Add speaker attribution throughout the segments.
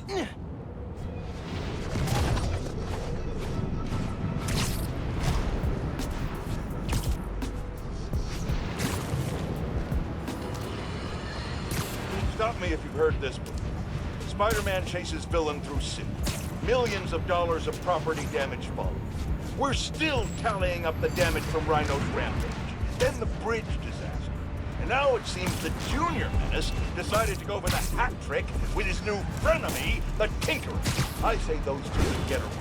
Speaker 1: Stop me if you've heard this before. Spider-Man chases villain through city. Millions of dollars of property damage follows. We're still tallying up the damage from Rhino's rampage. Then the bridge disaster. And now it seems the Junior Menace decided to go for the hat trick with his new frenemy, the Tinkerer. I say those two should get around.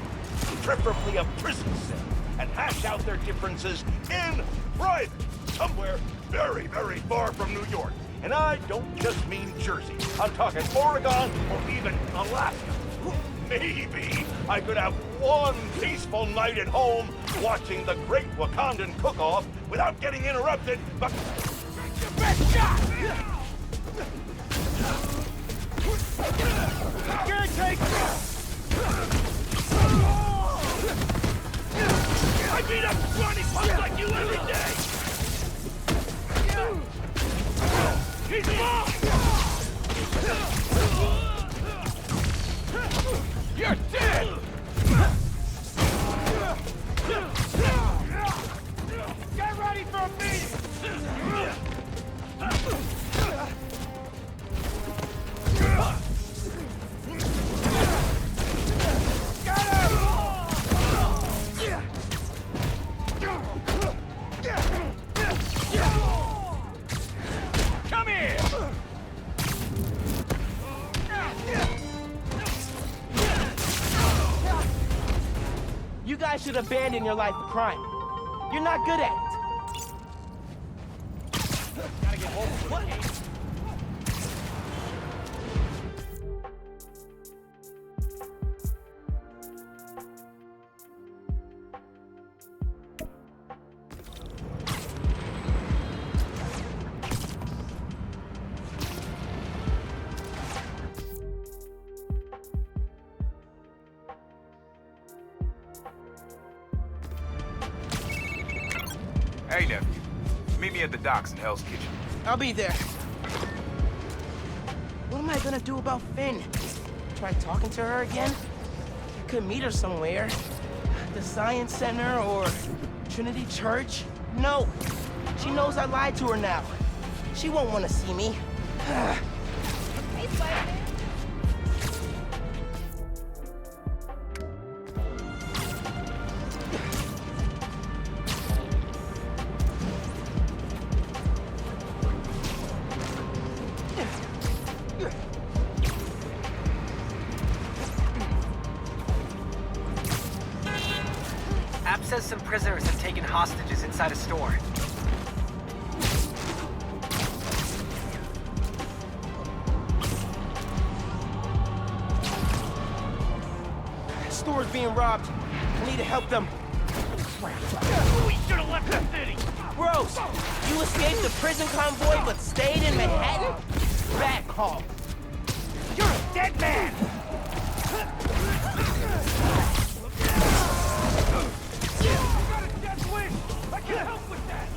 Speaker 1: Preferably a prison cell. And hash out their differences in private. Somewhere very, very far from New York. And I don't just mean Jersey. I'm talking Oregon or even Alaska. Maybe I could have one peaceful night at home watching the great Wakandan cook-off without getting interrupted, but... Your best shot! I beat up 20 punks like you every day! He's mine! You're dead! Get ready for a meeting! Come here!
Speaker 2: You guys should abandon your life of crime. You're not good at it.
Speaker 1: Gotta get home for the game.
Speaker 3: Hey, nephew. Meet me at the docks in Hell's Kitchen.
Speaker 2: I'll be there. What am I gonna do about Finn? Try talking to her again? I could meet her somewhere. The Science Center or Trinity Church? No. She knows I lied to her now. She won't want to see me.
Speaker 4: Hey, Spider-Man.
Speaker 5: App says some prisoners have taken hostages inside a store.
Speaker 2: Store's being robbed. I need to help them.
Speaker 1: We should have left the city!
Speaker 2: Gross! You escaped the prison convoy but stayed in Manhattan? Bad call.
Speaker 1: You're a dead man! I can help with that!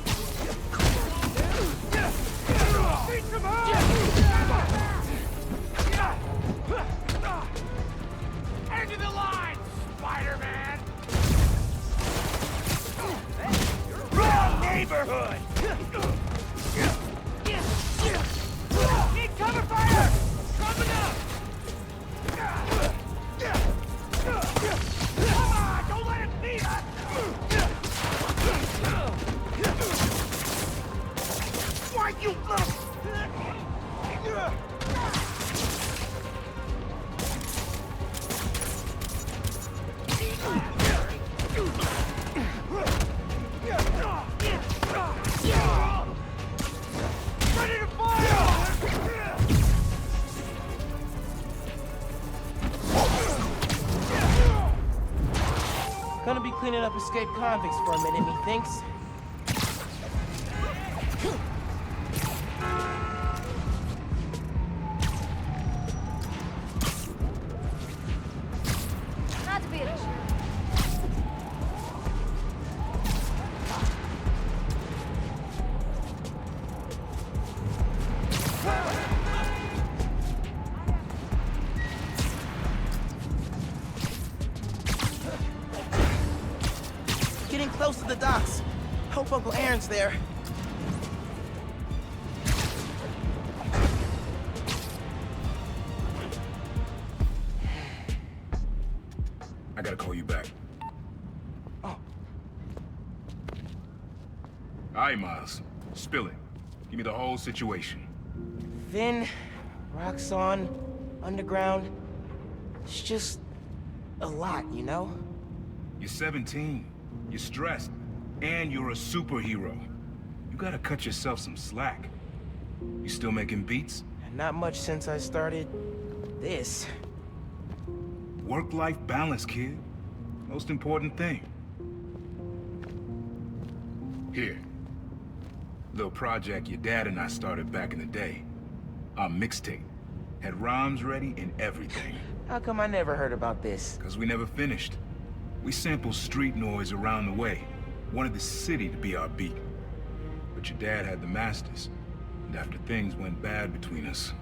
Speaker 1: Beat some End of the line, Spider-Man! Wrong neighborhood! Need cover fire! Coming up! Come on, don't let him beat us! Why, you little... Ready to fire!
Speaker 2: Gonna be cleaning up escaped convicts for a minute, methinks.
Speaker 4: Not bitch.
Speaker 2: close to the docks. Hope Uncle Aaron's there.
Speaker 6: I gotta call you back.
Speaker 2: Oh.
Speaker 6: All right, Miles. Spill it. Give me the whole situation.
Speaker 2: Finn, Roxxon, underground. It's just a lot, you know?
Speaker 6: You're 17. You're stressed. And you're a superhero. You gotta cut yourself some slack. You still making beats?
Speaker 2: Not much since I started this.
Speaker 6: Work-life balance, kid. Most important thing. Here. Little project your dad and I started back in the day. Our mixtape. Had rhymes ready and everything.
Speaker 2: How come I never heard about this?
Speaker 6: Cause we never finished. We sampled street noise around the way. Wanted the city to be our beat. But your dad had the masters. And after things went bad between us...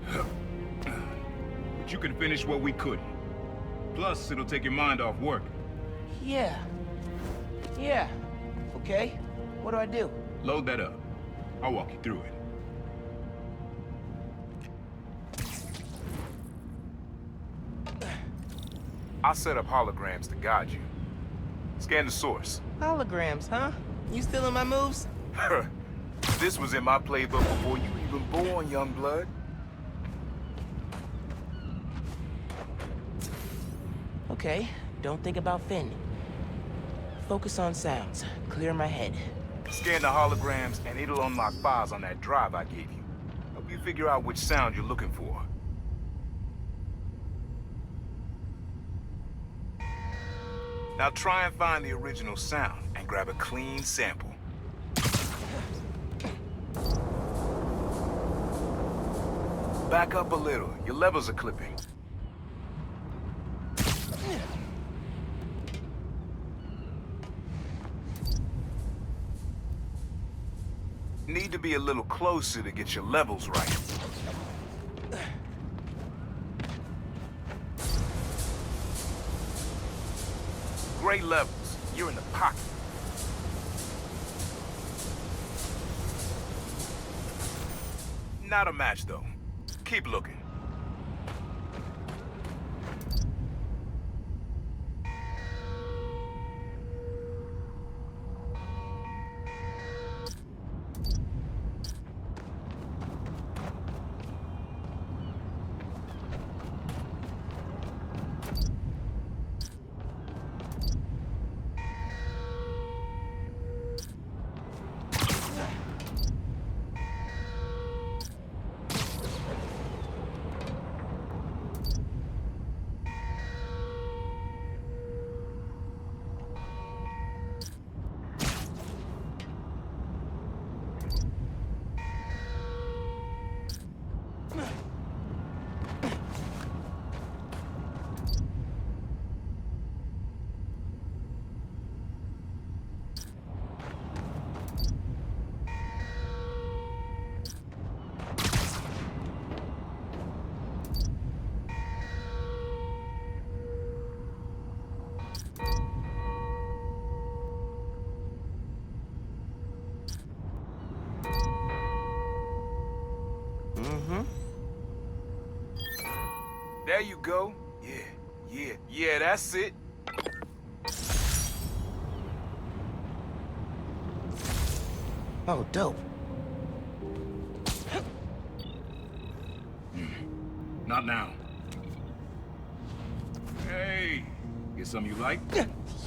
Speaker 6: But you can finish what we couldn't. Plus, it'll take your mind off work.
Speaker 2: Yeah. Yeah. Okay. What do I do?
Speaker 6: Load that up. I'll walk you through it.
Speaker 3: I'll set up holograms to guide you. Scan the source.
Speaker 2: Holograms, huh? You stealing my moves?
Speaker 3: This was in my playbook before you even born, young blood.
Speaker 2: Okay, don't think about Finn. Focus on sounds. Clear my head.
Speaker 3: Scan the holograms and it'll unlock files on that drive I gave you. Help you figure out which sound you're looking for. Now try and find the original sound and grab a clean sample. Back up a little. Your levels are clipping. Need to be a little closer to get your levels right. Great levels. You're in the pocket. Not a match, though. Keep looking. There you go. Yeah, that's it.
Speaker 2: Oh, dope.
Speaker 6: Not now. Hey, get something you like?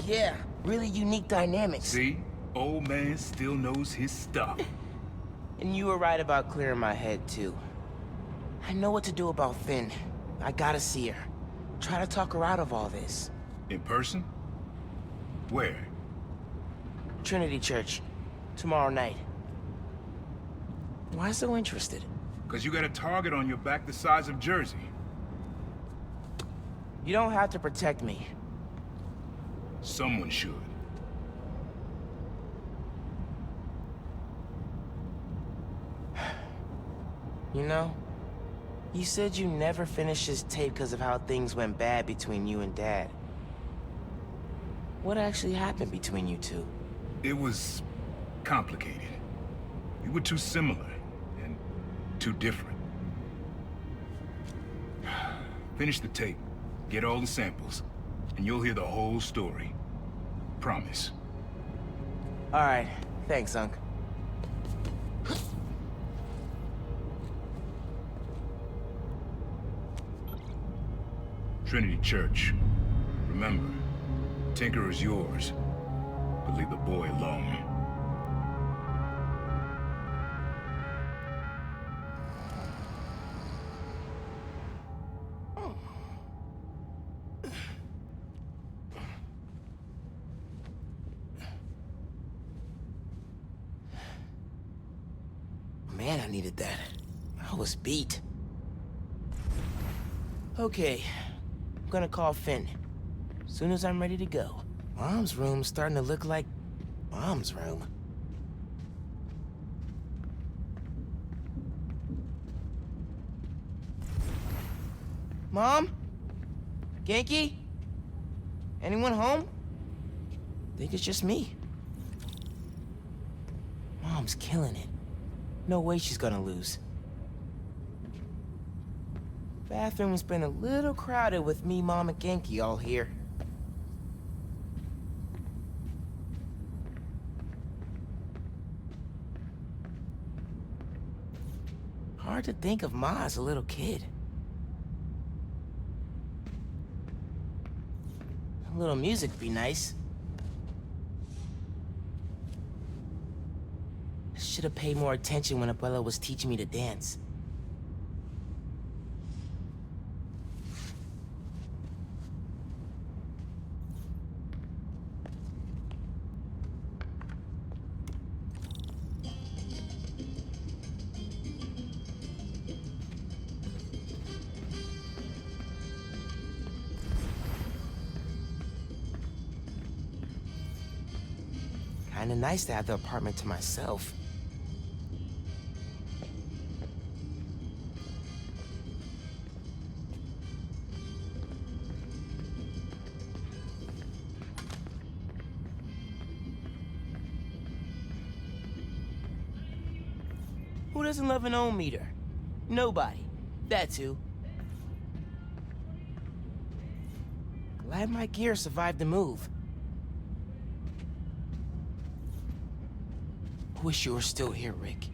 Speaker 2: Yeah, really unique dynamics.
Speaker 6: See? Old man still knows his stuff.
Speaker 2: And you were right about clearing my head, too. I know what to do about Finn. I gotta see her. Try to talk her out of all this.
Speaker 6: In person? Where?
Speaker 2: Trinity Church. Tomorrow night. Why so interested?
Speaker 6: Because you got a target on your back the size of Jersey.
Speaker 2: You don't have to protect me.
Speaker 6: Someone should.
Speaker 2: You know, you said you never finished this tape because of how things went bad between you and Dad. What actually happened between you two?
Speaker 6: It was complicated. We were too similar and too different. Finish the tape, get all the samples, and you'll hear the whole story. Promise.
Speaker 2: Alright, thanks, Unc.
Speaker 6: Trinity Church. Remember, Tinker is yours, but leave the boy alone.
Speaker 2: Man, I needed that. I was beat. Okay, I'm gonna call Finn. Soon as I'm ready to go. Mom's room's starting to look like Mom's room. Mom? Genki? Anyone home? Think it's just me. Mom's killing it. No way she's gonna lose. Bathroom's been a little crowded with me, Mom, and Genki all here. Hard to think of Ma as a little kid. A little music'd be nice. I should have paid more attention when Abuela was teaching me to dance. Kinda nice to have the apartment to myself. Who doesn't love an ohm meter? Nobody. That's who. Glad my gear survived the move. Wish you were still here, Rick.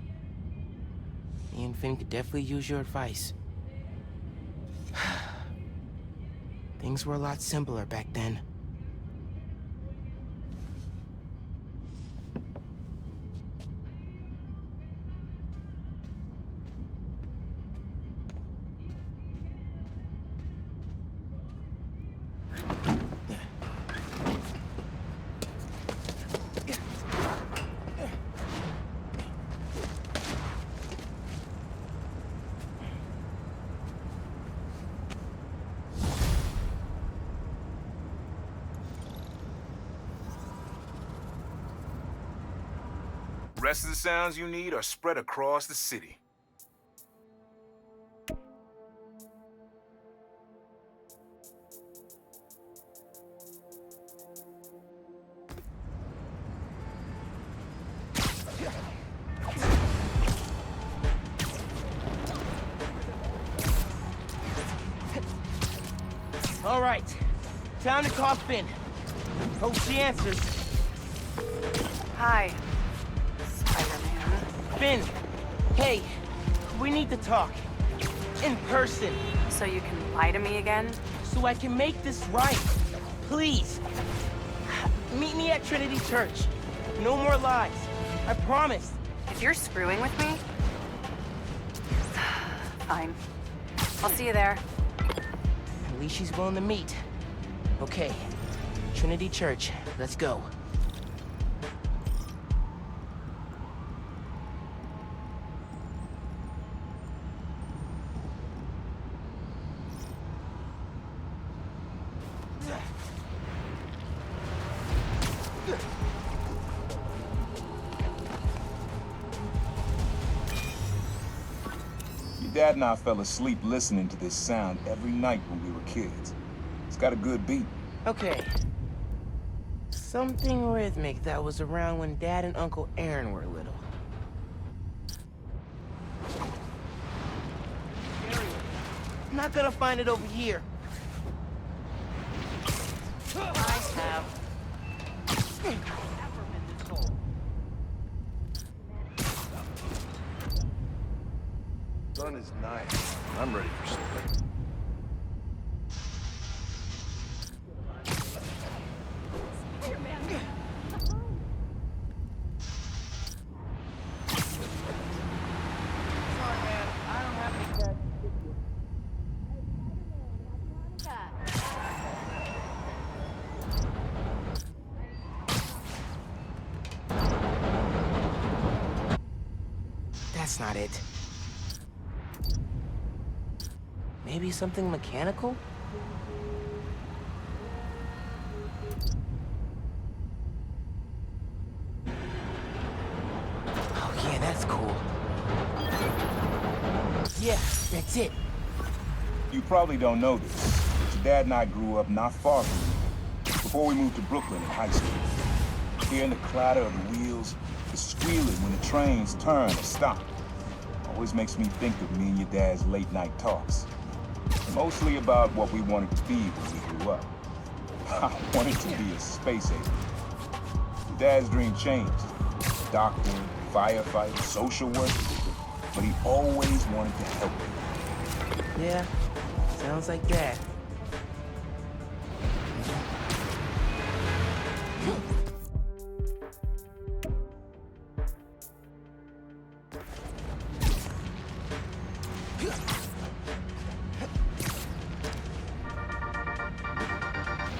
Speaker 2: Me and Finn could definitely use your advice. Things were a lot simpler back then.
Speaker 3: Rest of the sounds you need are spread across the city.
Speaker 2: All right, time to call Finn. Hope she answers.
Speaker 7: Hi, Spider-Man.
Speaker 2: Finn, hey, we need to talk. In person,
Speaker 7: So you can lie to me again?
Speaker 2: so I can make this right. Please. Meet me at Trinity Church. No more lies. I promise.
Speaker 7: If you're screwing with me... Fine. I'll see you there.
Speaker 2: At least she's willing to meet. Okay, Trinity Church, let's go.
Speaker 3: Your dad and I fell asleep listening to this sound every night when we were kids. It's got a good beat.
Speaker 2: Okay. Something rhythmic that was around when Dad and Uncle Aaron were little. I'm not gonna find it over here. I have.
Speaker 1: Sun is nice. I'm ready for sleep.
Speaker 2: That's not it. Maybe something mechanical? Oh yeah, that's cool. Yeah, that's it.
Speaker 6: You probably don't know this, but your dad and I grew up not far from here, before we moved to Brooklyn in high school. Hearing the clatter of the wheels, the squealing when the trains turn or stop, always makes me think of me and your dad's late-night talks. Mostly about what we wanted to be when we grew up. I wanted to be a space agent. Your dad's dream changed. Doctor, firefighter, social worker, but he always wanted to help me.
Speaker 2: Yeah, sounds like that.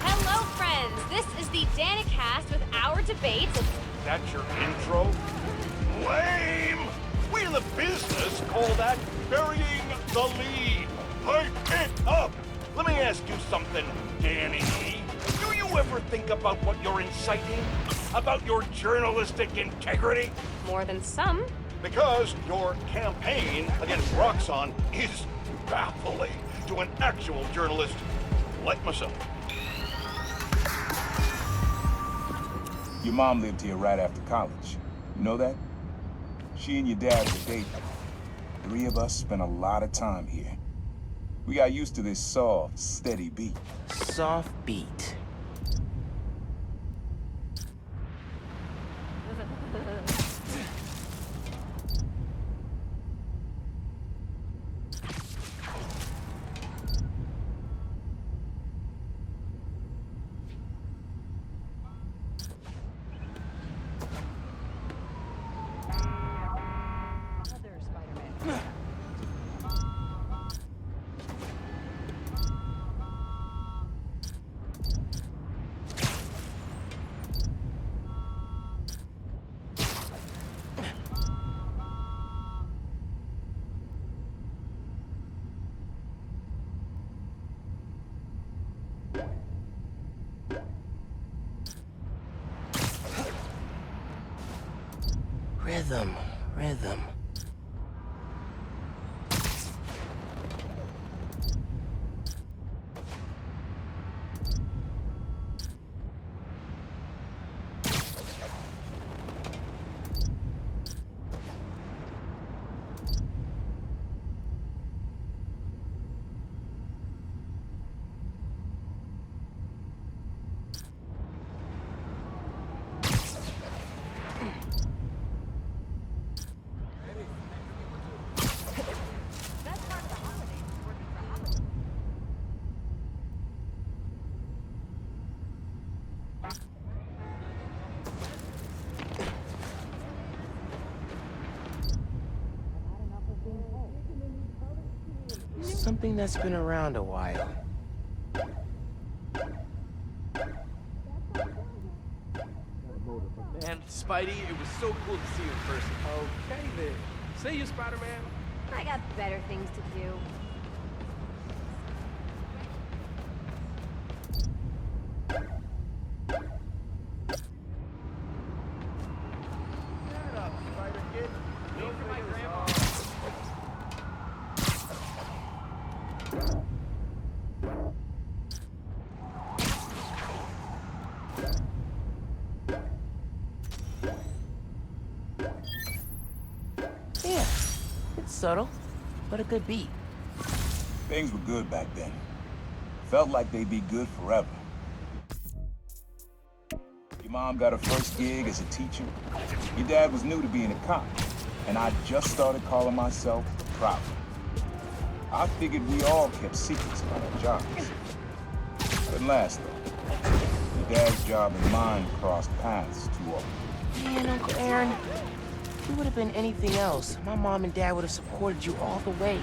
Speaker 4: Hello, friends. This is the Danicast with our debates.
Speaker 1: That's your intro? Lame! We in the business call that burying the lead. Pipe it up! Let me ask you something, Danny. Do you ever think about what you're inciting? About your journalistic integrity?
Speaker 4: More than some.
Speaker 1: Because your campaign against Roxxon is baffling to an actual journalist like myself.
Speaker 6: Your mom lived here right after college. You know that? She and your dad were dating. The three of us spent a lot of time here. We got used to this soft, steady beat.
Speaker 2: Soft beat. Rhythm, rhythm. Something that's been around a while.
Speaker 8: Man, Spidey, it was so cool to see you in person. Okay then. See you, Spider-Man.
Speaker 4: I got better things to do.
Speaker 2: subtle, but a good beat.
Speaker 6: Things were good back then. Felt like they'd be good forever. Your mom got her first gig as a teacher. Your dad was new to being a cop, and I just started calling myself a prowler. I figured we all kept secrets about our jobs. Couldn't last, though. Your dad's job and mine crossed paths too often.
Speaker 2: Man, Uncle Aaron, if you would have been anything else, my mom and dad would have supported you all the way.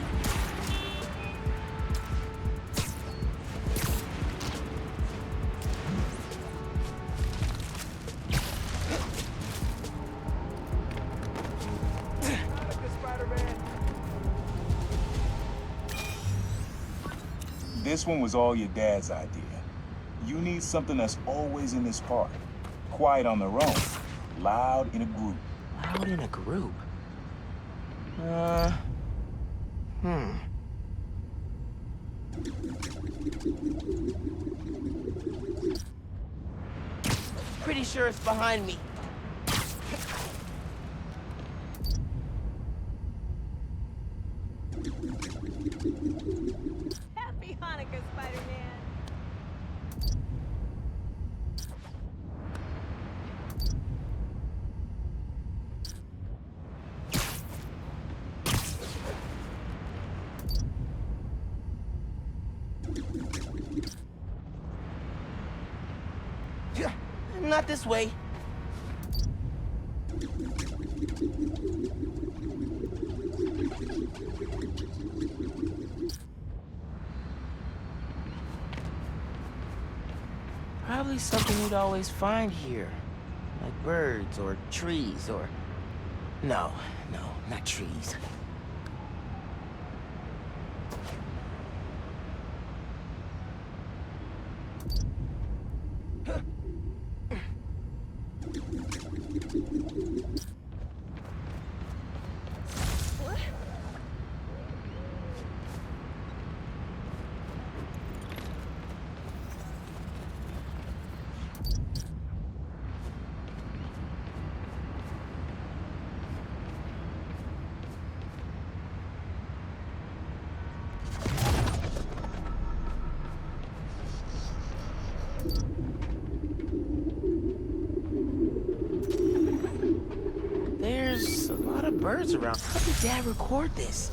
Speaker 6: This one was all your dad's idea. You need something that's always in this park. Quiet on their own, loud in a group.
Speaker 2: Loud in a group? Pretty sure it's behind me.
Speaker 9: Happy Hanukkah, Spider-Man.
Speaker 2: Not this way. Probably something you'd always find here. Like birds or trees or... No, not trees. There's a lot of birds around. How did Dad record this?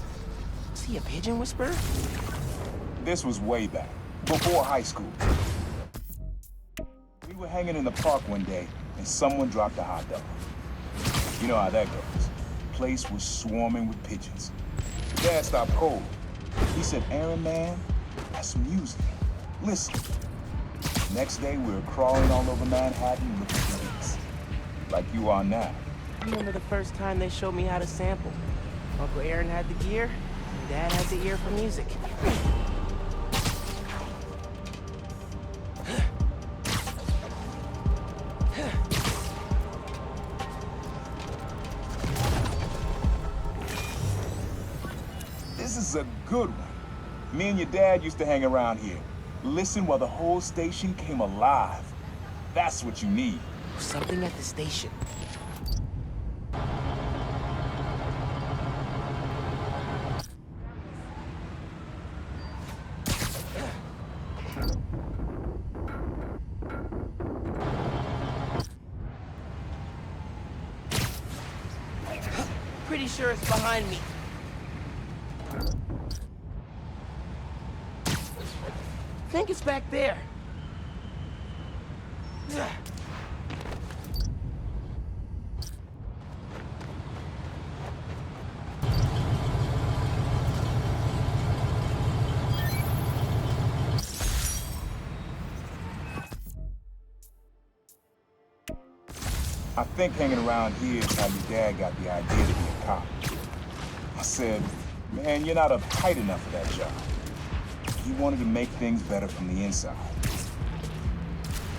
Speaker 2: Was he a pigeon whisperer?
Speaker 6: This was way back, before high school. We were hanging in the park one day, and someone dropped a hot dog. You know how that goes. Place was swarming with pigeons. Dad stopped cold. He said, "Aaron, man, that's music. Listen." Next day, we were crawling all over Manhattan looking for beats. Like you are now.
Speaker 2: I remember the first time they showed me how to sample. Uncle Aaron had the gear, and Dad had the ear for music.
Speaker 6: This is a good one. Me and your dad used to hang around here. Listen while the whole station came alive. That's what you need.
Speaker 2: Something at the station. Pretty sure it's behind me. I think it's back there.
Speaker 6: I think hanging around here is how your dad got the idea to be a cop. I said, "Man, you're not uptight enough for that job." He wanted to make things better from the inside.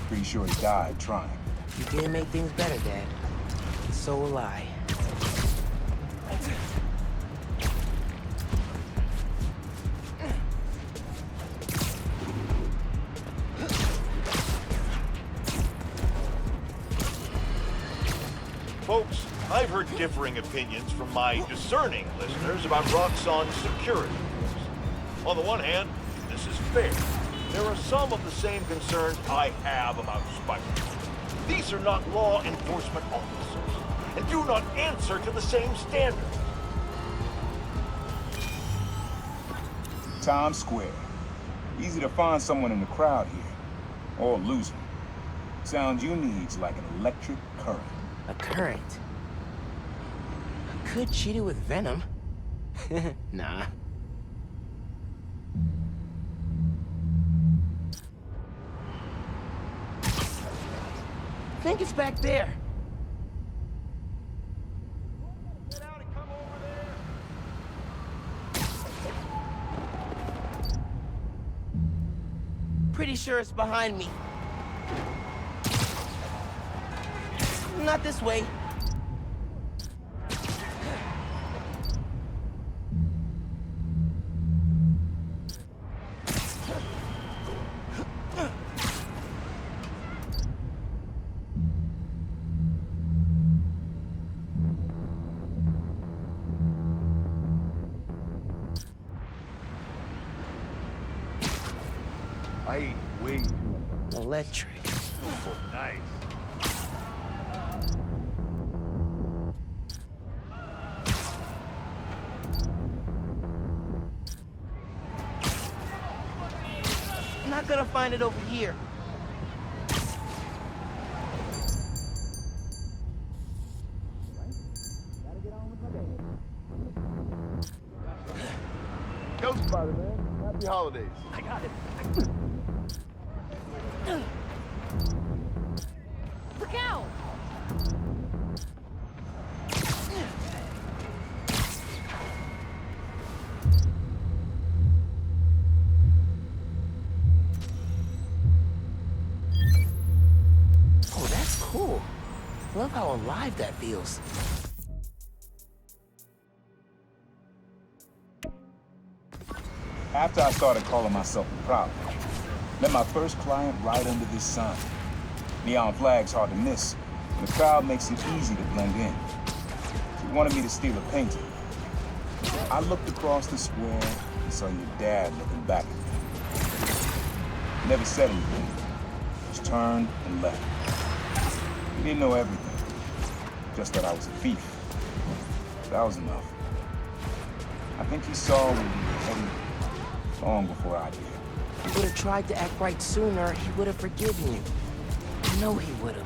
Speaker 6: Pretty sure he died trying.
Speaker 2: You didn't make things better, Dad. And so will I.
Speaker 1: Folks, I've heard differing opinions from my discerning listeners about Roxxon's security force. On the one hand, this is fair. There are some of the same concerns I have about Spider-Man. These are not law enforcement officers, and do not answer to the same standards.
Speaker 6: Times Square. Easy to find someone in the crowd here, or lose them. Sound you need's like an electric current.
Speaker 2: A current? I could cheat it with venom. Nah. I think it's back there.
Speaker 1: Get out and come over there.
Speaker 2: Pretty sure it's behind me. Not this way.
Speaker 1: I ate way too
Speaker 2: Electric.
Speaker 1: nice.
Speaker 2: Not gonna find it over here.
Speaker 1: Go, Spider-Man. Happy holidays.
Speaker 2: I got it.
Speaker 4: Look out!
Speaker 2: Oh, that's cool. Love how alive that feels.
Speaker 6: After I started calling myself a problem, met my first client right under this sign. Neon flag's hard to miss, and the crowd makes it easy to blend in. She wanted me to steal a painting. I looked across the square and saw your dad looking back at me. Never said anything, just turned and left. He didn't know everything, just that I was a thief. That was enough. I think he saw where we were heading long before I did.
Speaker 2: If he would have tried to act right sooner, he would have forgiven you. I know he would have.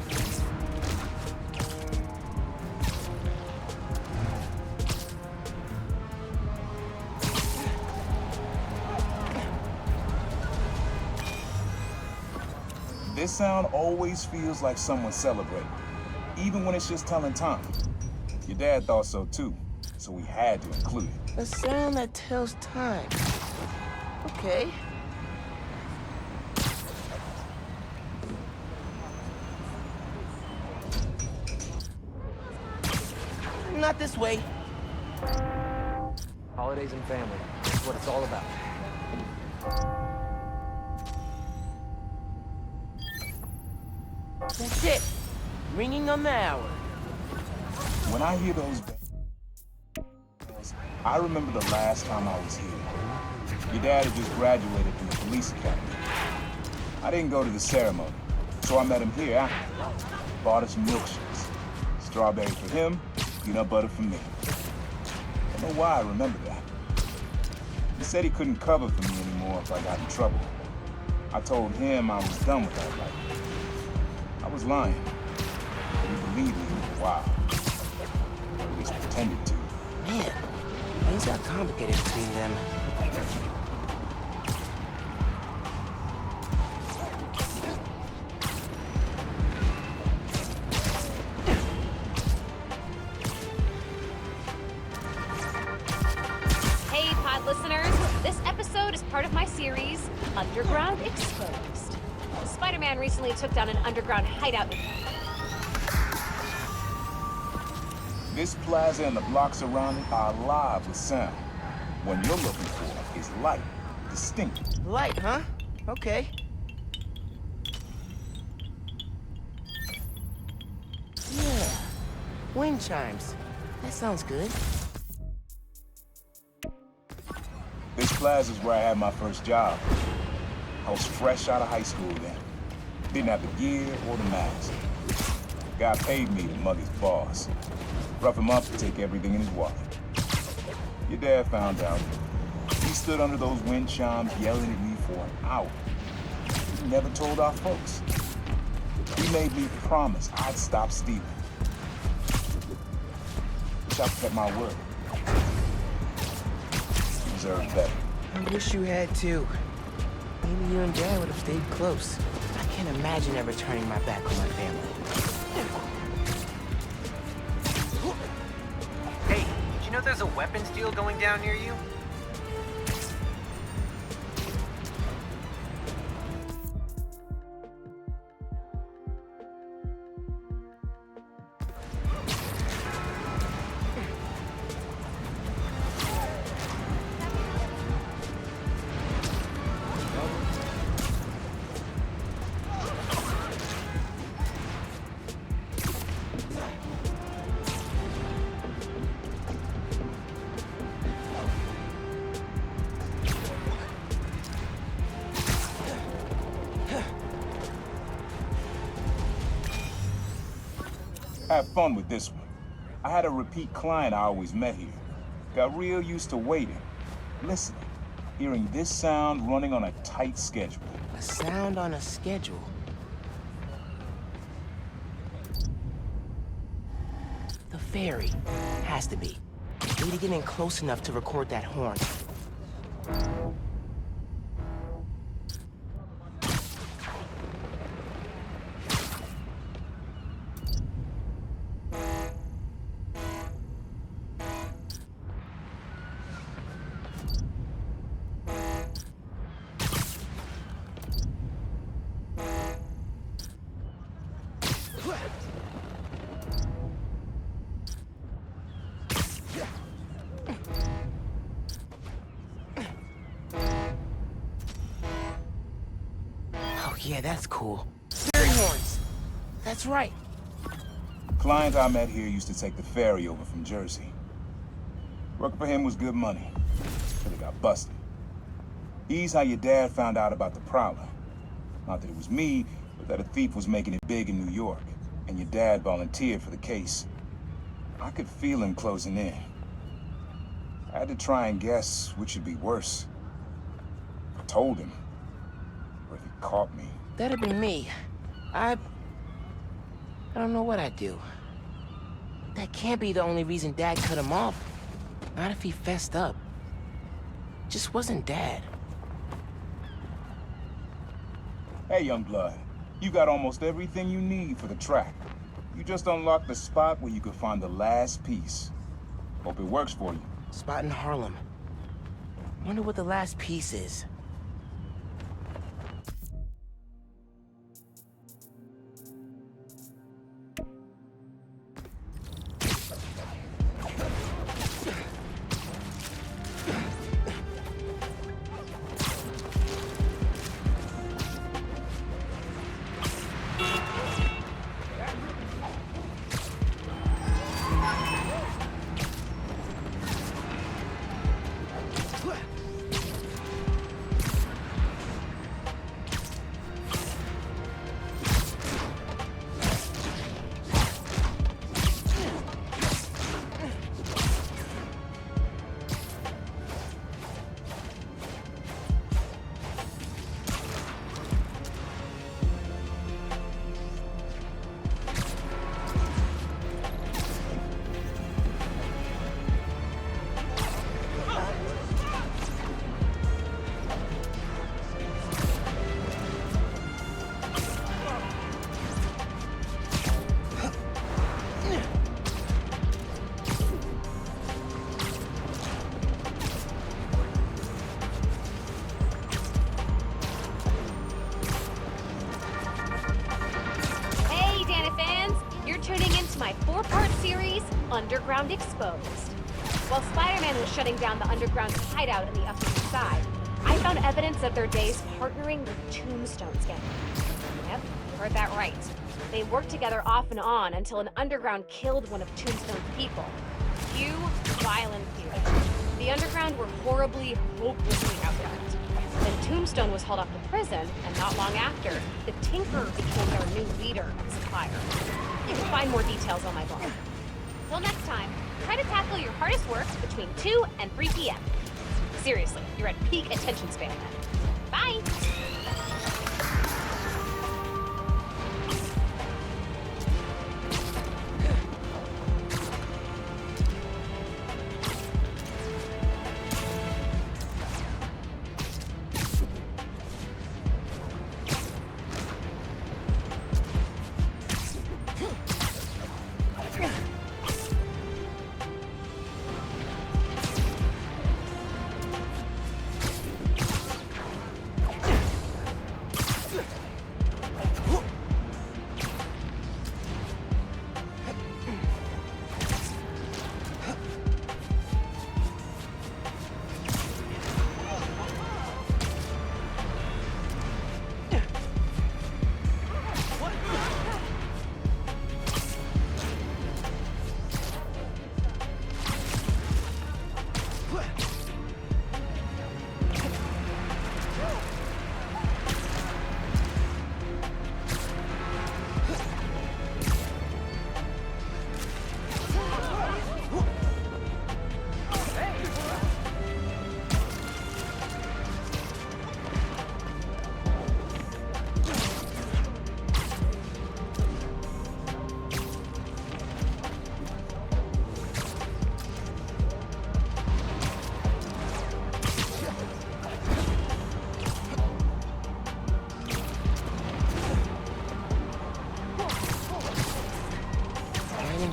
Speaker 6: This sound always feels like someone celebrating, even when it's just telling time. Your dad thought so too, so we had to include it.
Speaker 2: A sound that tells time. Okay. Not this way.
Speaker 8: Holidays and family. That's what it's all about.
Speaker 2: That's it. Ringing on the hour.
Speaker 6: When I hear those bells, I remember the last time I was here. Your dad had just graduated from the police academy. I didn't go to the ceremony, so I met him here after. Bought us some milkshakes. Strawberry for him, peanut butter for me. Don't know why I remember that. He said he couldn't cover for me anymore if I got in trouble. I told him I was done with that life. I was lying. He believed me for a while. At least pretended to.
Speaker 2: Man, things got complicated between them.
Speaker 4: Hey, pod listeners. This episode is part of my series, Underground Exposed. Spider-Man recently took down an underground hideout.
Speaker 6: This plaza and the blocks around it are alive with sound. What you're looking for is light, distinct.
Speaker 2: Light, huh? Okay. Yeah. Wind chimes. That sounds good.
Speaker 6: This plaza's where I had my first job. I was fresh out of high school then. Didn't have the gear or the mask. Guy paid me to mug his boss. Rough him up to take everything in his wallet. Your dad found out. He stood under those wind chimes yelling at me for an hour. He never told our folks. He made me promise I'd stop stealing. Wish I kept my word. You deserve better.
Speaker 2: I wish you had too. Maybe you and Dad would have stayed close. I can't imagine ever turning my back on my family.
Speaker 5: Hey, did you know there's a weapons deal going down near you?
Speaker 6: Have fun with this one. I had a repeat client I always met here. Got real used to waiting, listening, hearing this sound running on a tight schedule.
Speaker 2: A sound on a schedule. The ferry. Has to be. Need to get in close enough to record that horn. Oh yeah, that's cool. Ferry horns. That's right.
Speaker 6: Client I met here used to take the ferry over from Jersey. Working for him was good money, but he got busted. He's how your dad found out about the Prowler. Not that it was me, but that a thief was making it big in New York, and your dad volunteered for the case. I could feel him closing in. I had to try and guess which would be worse. I told him, or if he caught me.
Speaker 2: That'd be me. I don't know what I'd do. That can't be the only reason Dad cut him off. Not if he fessed up. Just wasn't Dad.
Speaker 6: Hey, young blood. You got almost everything you need for the track. You just unlocked the spot where you could find the last piece. Hope it works for you.
Speaker 2: Spot in Harlem. Wonder what the last piece is.
Speaker 4: Underground Exposed. While Spider-Man was shutting down the Underground's hideout in the Upper East Side, I found evidence of their days partnering with Tombstone's gang. Yep, you heard that right. They worked together off and on until an underground killed one of Tombstone's people. Few violent few. The underground were horribly, hopelessly outgunned. Then Tombstone was hauled off to prison, and not long after, the Tinker became their new leader and supplier. You can find more details on my blog. Till next time, try to tackle your hardest work between 2 and 3 p.m. Seriously, you're at peak attention span then. Bye!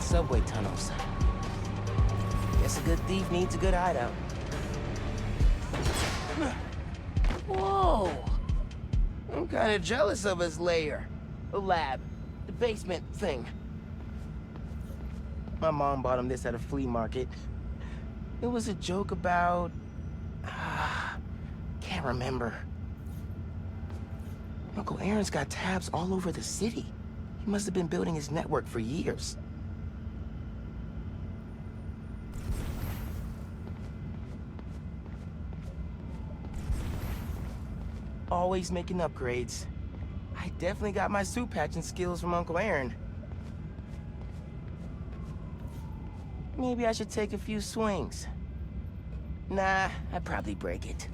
Speaker 2: Subway tunnels. Guess a good thief needs a good hideout. Whoa! I'm kinda jealous of his lair. The lab. The basement thing. My mom bought him this at a flea market. It was a joke about... can't remember. Uncle Aaron's got tabs all over the city. He must have been building his network for years. Always making upgrades. I definitely got my suit patching skills from Uncle Aaron. Maybe I should take a few swings. Nah, I'd probably break it.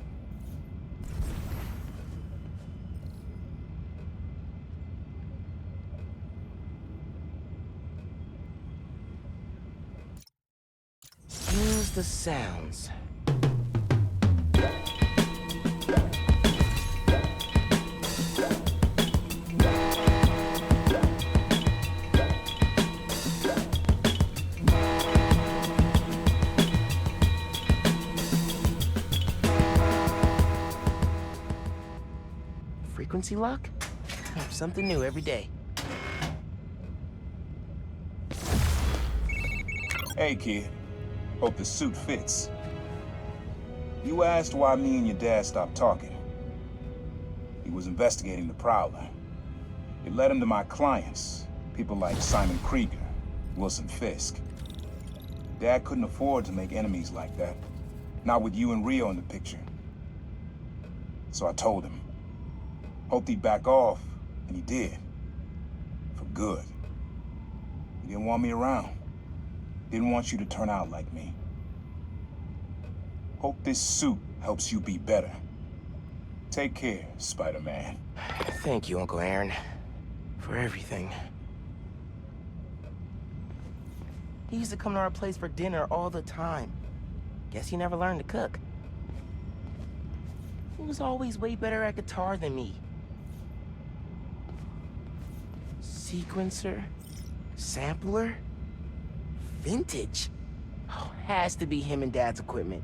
Speaker 2: Use the sounds. Frequency lock? Something new every day.
Speaker 6: Hey, kid. Hope the suit fits. You asked why me and your dad stopped talking. He was investigating the Prowler. It led him to my clients, people like Simon Krieger, Wilson Fisk. Dad couldn't afford to make enemies like that. Not with you and Rio in the picture. So I told him. Hoped he'd back off, and he did. For good. He didn't want me around. Didn't want you to turn out like me. Hope this suit helps you be better. Take care, Spider-Man.
Speaker 2: Thank you, Uncle Aaron, for everything. He used to come to our place for dinner all the time. Guess he never learned to cook. He was always way better at guitar than me. Sequencer? Sampler? Vintage? Oh, has to be him and Dad's equipment.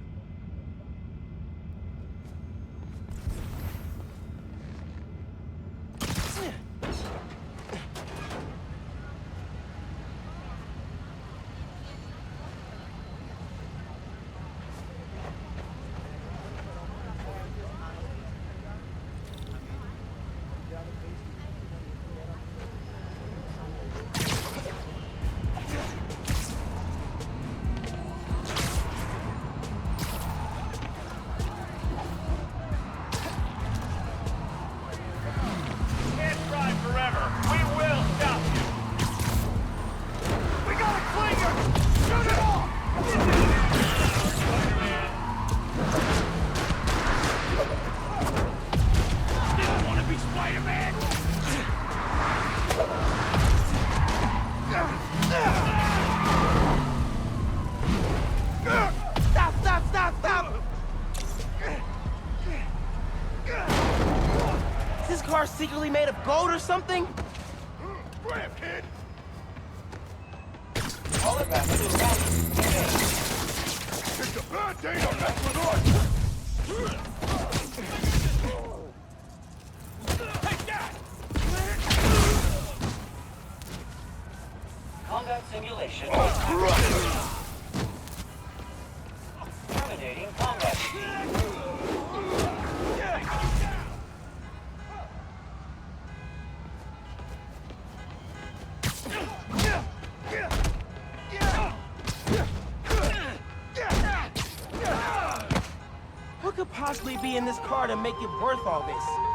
Speaker 2: boat or something?
Speaker 1: Grab, kid! It's a bad day to mess with us! Take that!
Speaker 10: Combat simulation. Terminating combat routine.
Speaker 2: What could possibly be in this car to make it worth all this?